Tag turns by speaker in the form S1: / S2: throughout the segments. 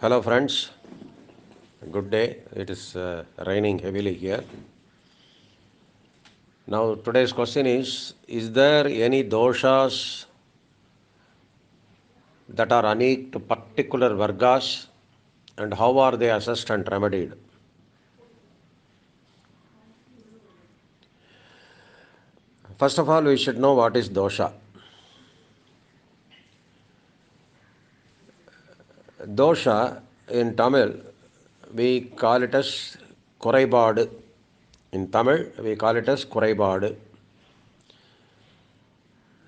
S1: Hello friends, good day. It is raining heavily here. Now today's question is there any doshas that are unique to particular Vargas and how are they assessed and remedied? First of all, we should know what is dosha. Dosha in Tamil, we call it as kuறைபாடு. In Tamil, we call it as kuறைபாடு.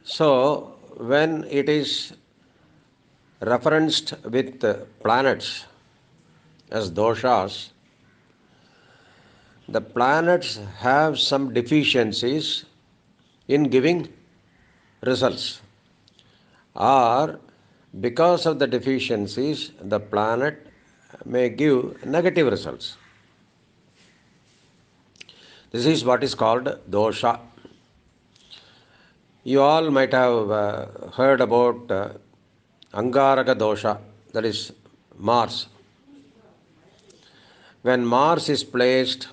S1: So, when it is referenced with planets as doshas, the planets have some deficiencies in giving results, or because of the deficiencies, the planet may give negative results. This is what is called dosha. You all might have heard about Angaraka dosha, that is Mars. When Mars is placed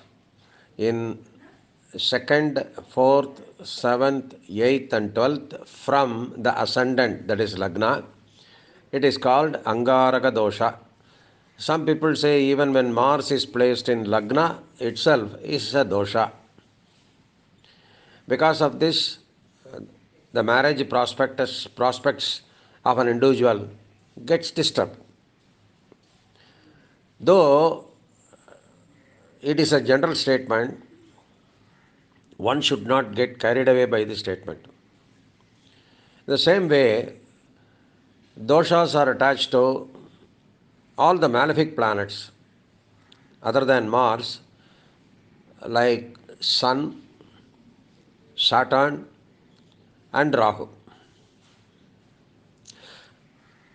S1: in 2nd, 4th, 7th, 8th and 12th from the ascendant, that is Lagna, it is called Angaraka dosha. Some people say even when Mars is placed in Lagna itself is a dosha. Because of this, the marriage prospects of an individual gets disturbed. Though it is a general statement, one should not get carried away by this statement. The same way, doshas are attached to all the malefic planets other than Mars, like Sun, Saturn, and Rahu.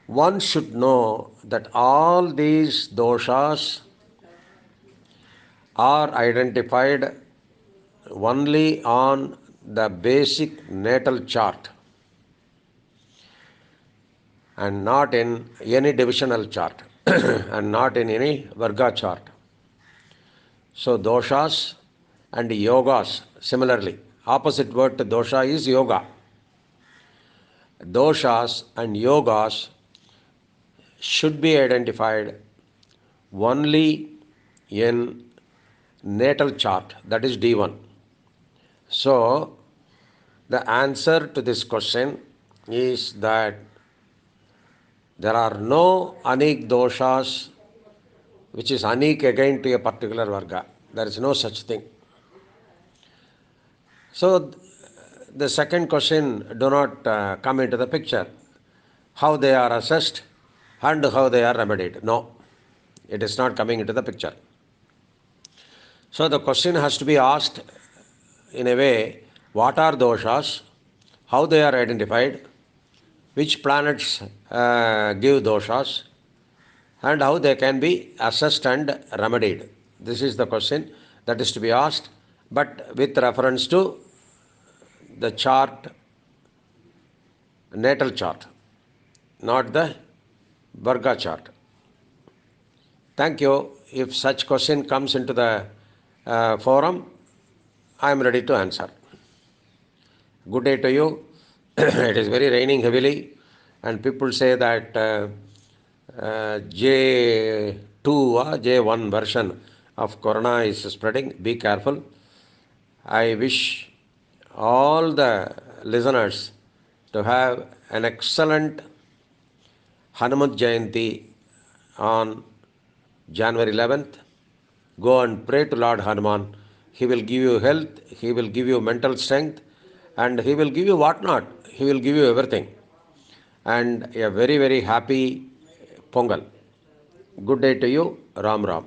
S1: One should know that all these doshas are identified only on the basic natal chart and not in any divisional chart and not in any Varga chart. So doshas and yogas similarly. Opposite word to dosha is yoga. Doshas and yogas should be identified only in natal chart, that is D1. So the answer to this question is that there are no anik doshas which is anik again to a particular varga. There is no such thing. So the second question do not come into the picture. How they are assessed and how they are remedied. No, it is not coming into the picture. So the question has to be asked in a way, what are doshas, how they are identified, which planets give doshas, and how they can be assessed and remedied. This is the question that is to be asked, but with reference to the chart, natal chart, not the Varga chart. Thank you. If such question comes into the forum, I am ready to answer. Good day to you. It is very raining heavily, and people say that J2 or J1 version of Corona is spreading. Be careful. I wish all the listeners to have an excellent Hanumat Jayanti on January 11th. Go and pray to Lord Hanuman. He will give you health, he will give you mental strength, and he will give you what not. He will give you everything. And a very, very happy Pongal. Good day to you. Ram Ram.